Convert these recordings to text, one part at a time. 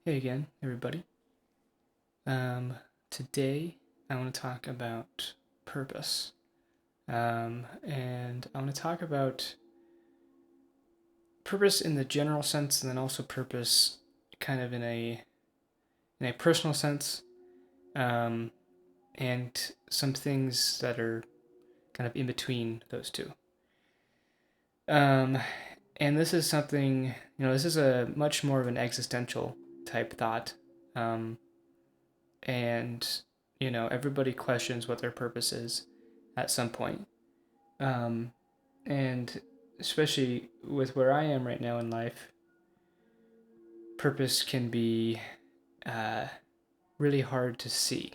Hey again, everybody. Um, Today I want to talk about purpose. And I want to talk about purpose in the general sense, and then also purpose kind of in a personal sense, um, and some things that are kind of in between those two. Um, and this is something, this is a much more of an existential type thought. Um, and everybody questions what their purpose is at some point. um, and especially with where I am right now in life, purpose can be uh, really hard to see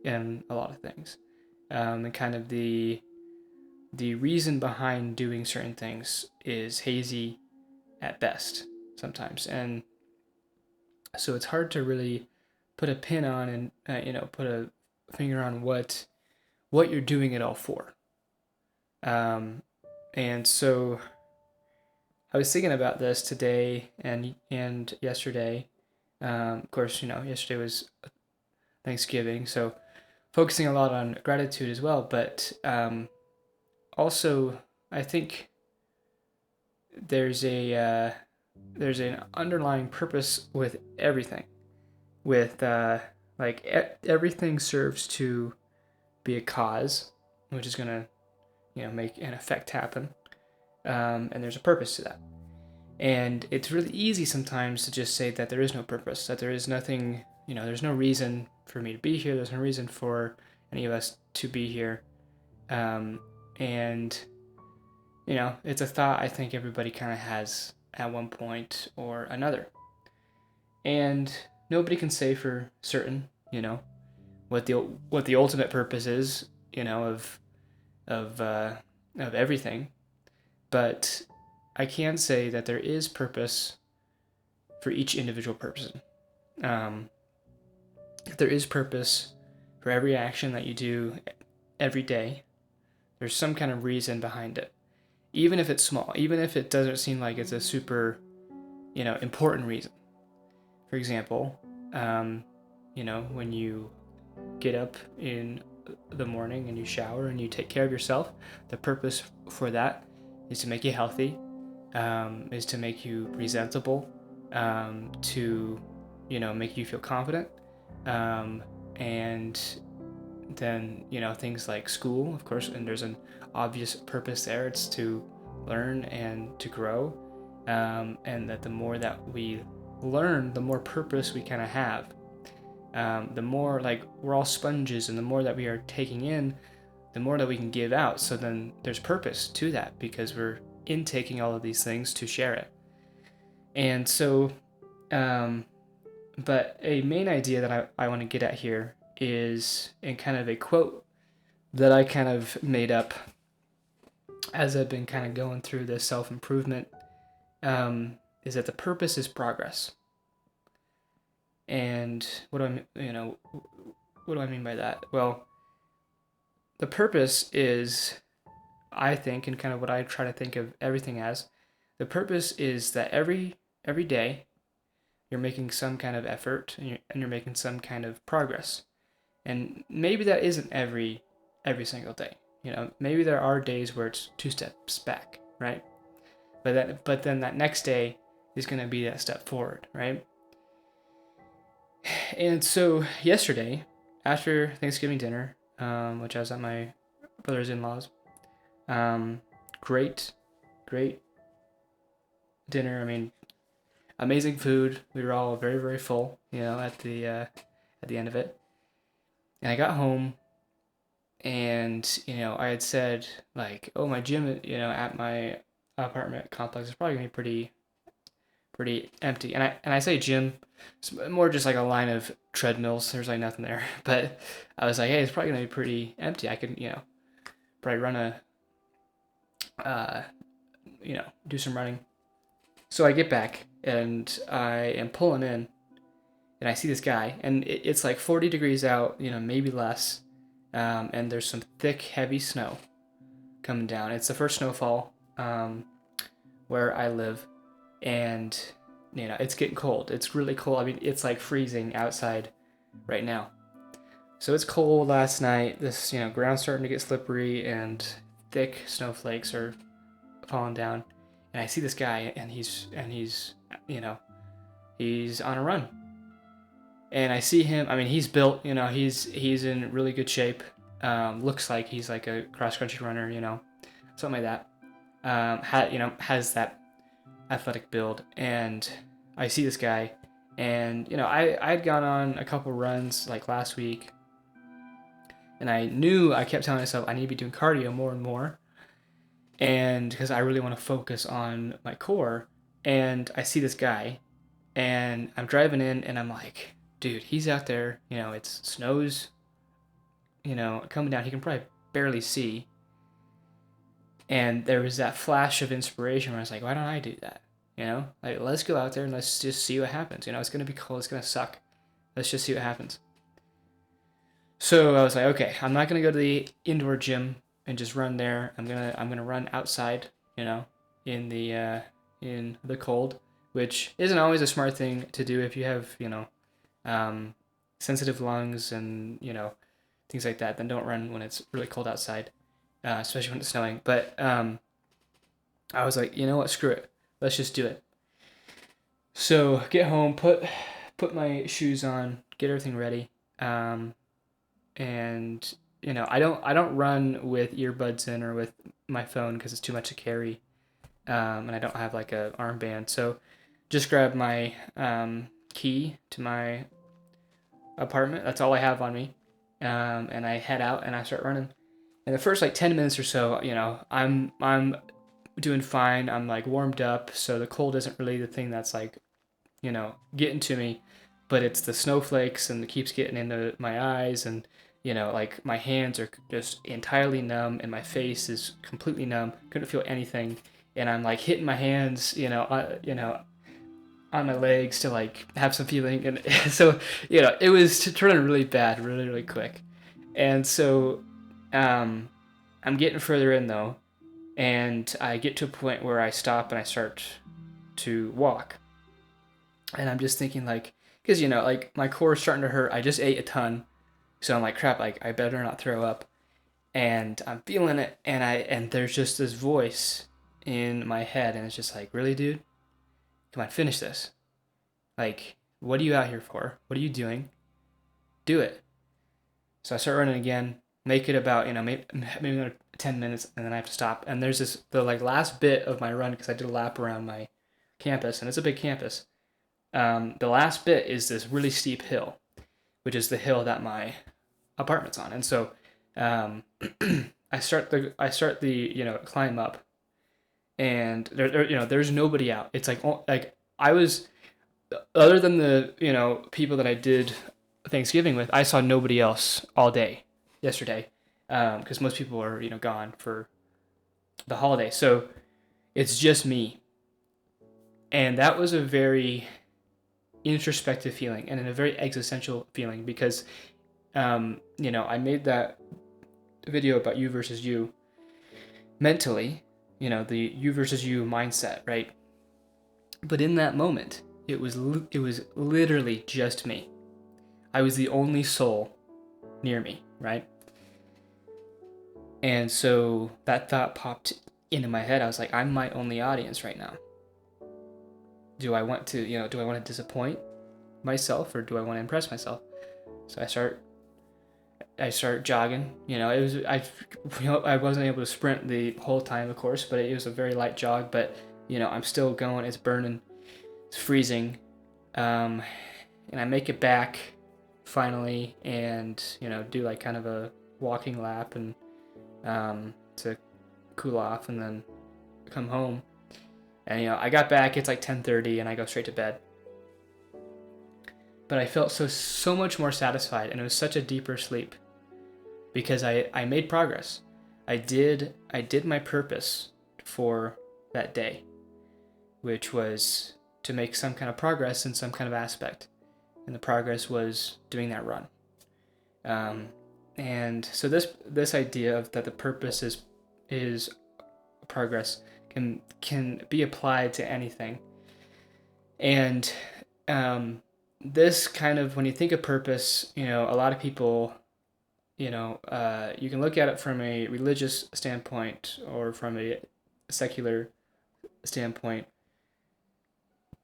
in a lot of things, and kind of the reason behind doing certain things is hazy at best sometimes, and so it's hard to really put a pin on and put a finger on what you're doing it all for. Um, and so I was thinking about this today and yesterday. Of course, yesterday was Thanksgiving, so focusing a lot on gratitude as well. But also, I think there's there's an underlying purpose with everything. With everything serves to be a cause, which is gonna make an effect happen, and there's a purpose to that. And it's really easy sometimes to just say that there is no purpose, that there is nothing, there's no reason for me to be here, there's no reason for any of us to be here. Um, and, it's a thought I think everybody kind of has at one point or another. And nobody can say for certain, what the ultimate purpose is, of of everything. But I can say that there is purpose for each individual person. Um, there is purpose for every action that you do every day. There's some kind of reason behind it, even if it's small, even if it doesn't seem like it's a super, important reason. For example, when you get up in the morning and you shower and you take care of yourself, the purpose for that is to make you healthy, is to make you presentable, to make you feel confident, and then things like school, of course, and there's an obvious purpose there. It's to learn and to grow, and that the more that we learn, the more purpose we kind of have. The more like we're all sponges, and the more that we are taking in, the more that we can give out. So then there's purpose to that because we're intaking all of these things to share it. And so, um, but a main idea that I want to get at here is in kind of a quote that I kind of made up as I've been kind of going through this self improvement, is that the purpose is progress. And what do I mean by that? Well, the purpose is, I think, and kind of what I try to think of everything as, the purpose is that every day you're making some kind of effort, and you're making some kind of progress. And maybe that isn't every single day. Maybe there are days where it's two steps back, right? But then that next day is going to be that step forward, right? And so yesterday, after Thanksgiving dinner, which I was at my brother's in-laws, um, great, great dinner. I mean, amazing food. We were all very, very full, at the end of it. And I got home, and I had said like, oh, my gym, at my apartment complex is probably gonna be pretty empty. And I say gym, it's more just like a line of treadmills. There's like nothing there. But I was like, hey, it's probably gonna be pretty empty. I can probably run uh, do some running. So I get back and I am pulling in, and I see this guy, and it's like 40 degrees out, maybe less, and there's some thick, heavy snow coming down. It's the first snowfall where I live, and it's getting cold. It's really cold. I mean, it's like freezing outside right now. So it's cold last night. This, ground's starting to get slippery and thick snowflakes are falling down. And I see this guy and he's he's on a run. And I see him, I mean, he's built, he's in really good shape. Looks like he's like a cross-country runner, something like that. Has that athletic build. And I see this guy, and I'd gone on a couple runs like last week, and I kept telling myself I need to be doing cardio more and more, and because I really want to focus on my core. And I see this guy, and I'm driving in, and I'm like, dude, he's out there, it's snows, coming down. He can probably barely see. And there was that flash of inspiration where I was like, why don't I do that? Like, let's go out there and let's just see what happens. It's going to be cold. It's going to suck. Let's just see what happens. So I was like, okay, I'm not going to go to the indoor gym and just run there. I'm going to run outside, in the cold, which isn't always a smart thing to do if you have, sensitive lungs and, things like that. Then don't run when it's really cold outside. Especially when it's snowing. But I was like, you know what, screw it. Let's just do it. So get home, put my shoes on, get everything ready. And I don't run with earbuds in or with my phone because it's too much to carry. And I don't have like a armband. So just grab my key to my apartment. That's all I have on me. And I head out and I start running. In the first like 10 minutes or so, I'm doing fine. I'm like warmed up, so the cold isn't really the thing that's like, getting to me, but it's the snowflakes and it keeps getting into my eyes, and like my hands are just entirely numb and my face is completely numb. Couldn't feel anything, and I'm like hitting my hands, on my legs to like have some feeling, and so it was turning really bad, really really quick, and so. I'm getting further in though, and I get to a point where I stop and I start to walk. And I'm just thinking like, because like my core is starting to hurt. I just ate a ton, so I'm like, crap, like I better not throw up. And I'm feeling it, and there's just this voice in my head, and it's just like, really, dude, come on, finish this. Like, what are you out here for? What are you doing? Do it. So I start running again. Make it about maybe 10 minutes, and then I have to stop. And there's the like last bit of my run, because I did a lap around my campus, and it's a big campus. The last bit is this really steep hill, which is the hill that my apartment's on. And so I start the climb up, and there's nobody out. It's like I was, other than the people that I did Thanksgiving with, I saw nobody else all day yesterday, because most people are gone for the holiday, so it's just me. And that was a very introspective feeling and a very existential feeling, because I made that video about you versus you mentally, the you versus you mindset, right? But in that moment, it was literally just me. I was the only soul near me, right? And so that thought popped into my head. I was like, I'm my only audience right now. Do I want to disappoint myself, or do I want to impress myself? So I start jogging. I wasn't able to sprint the whole time, of course, but it was a very light jog. But I'm still going. It's burning. It's freezing. And I make it back finally, and do like kind of a walking lap and to cool off, and then come home. And I got back, it's like 10:30, and I go straight to bed. But I felt so much more satisfied, and it was such a deeper sleep, because I made progress. I did my purpose for that day, which was to make some kind of progress in some kind of aspect, and the progress was doing that run. And so this idea of that the purpose is progress can be applied to anything. And this kind of, when you think of purpose, a lot of people, you can look at it from a religious standpoint or from a secular standpoint.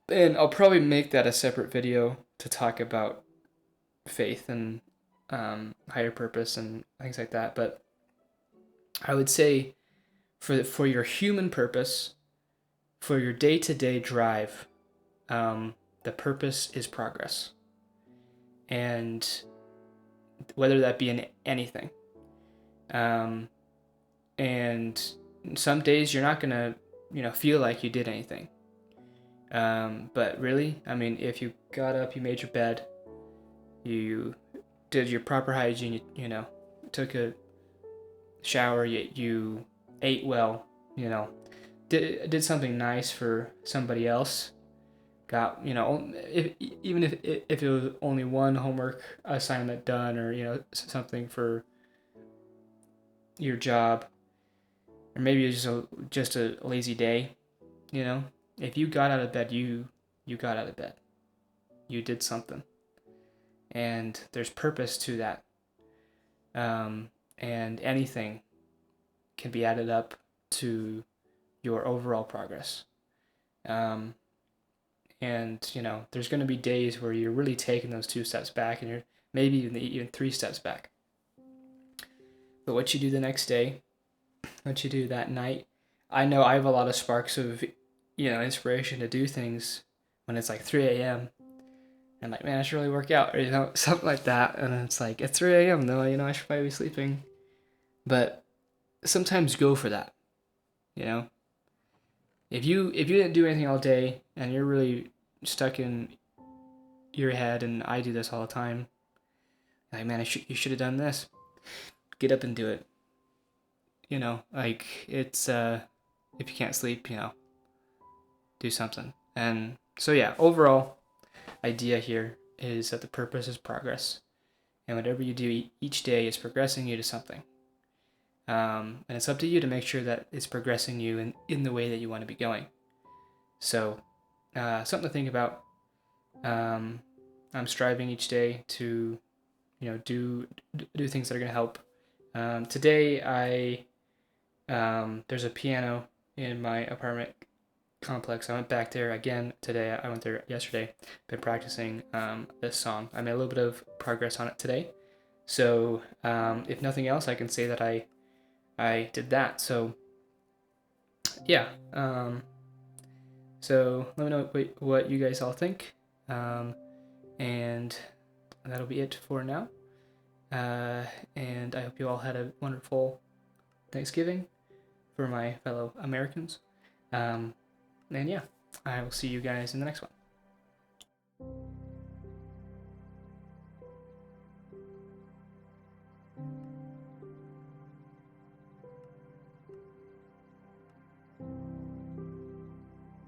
And I'll probably make that a separate video to talk about faith and higher purpose and things like that. But I would say for your human purpose, for your day-to-day drive, the purpose is progress. And whether that be in anything. And some days you're not going to, feel like you did anything. But really, I mean, if you got up, you made your bed, you did your proper hygiene, you took a shower, you ate well, did something nice for somebody else, got, even if it was only one homework assignment done, or, something for your job, or maybe it was just a lazy day, if you got out of bed, you got out of bed. You did something. And there's purpose to that. And anything can be added up to your overall progress. And, there's going to be days where you're really taking those 2 steps back, and you're maybe even 3 steps back. But what you do the next day, what you do that night, I know I have a lot of sparks of, inspiration to do things when it's like 3 a.m. And like, man, I should really work out, or, something like that. And it's like, it's 3 a.m. though, I should probably be sleeping. But sometimes go for that, If you didn't do anything all day and you're really stuck in your head, and I do this all the time, like, man, you should have done this. Get up and do it. Like, it's, if you can't sleep, do something. And so, yeah, overall idea here is that the purpose is progress. And whatever you do each day is progressing you to something. And it's up to you to make sure that it's progressing you in the way that you want to be going. So, something to think about. I'm striving each day to, do things that are going to help. Today, there's a piano in my apartment complex. I went back there again today. I went there yesterday. Been practicing this song. I made a little bit of progress on it today. So, if nothing else, I can say that I did that. So, yeah. So let me know what you guys all think. And that'll be it for now. And I hope you all had a wonderful Thanksgiving for my fellow Americans. And yeah, I will see you guys in the next one.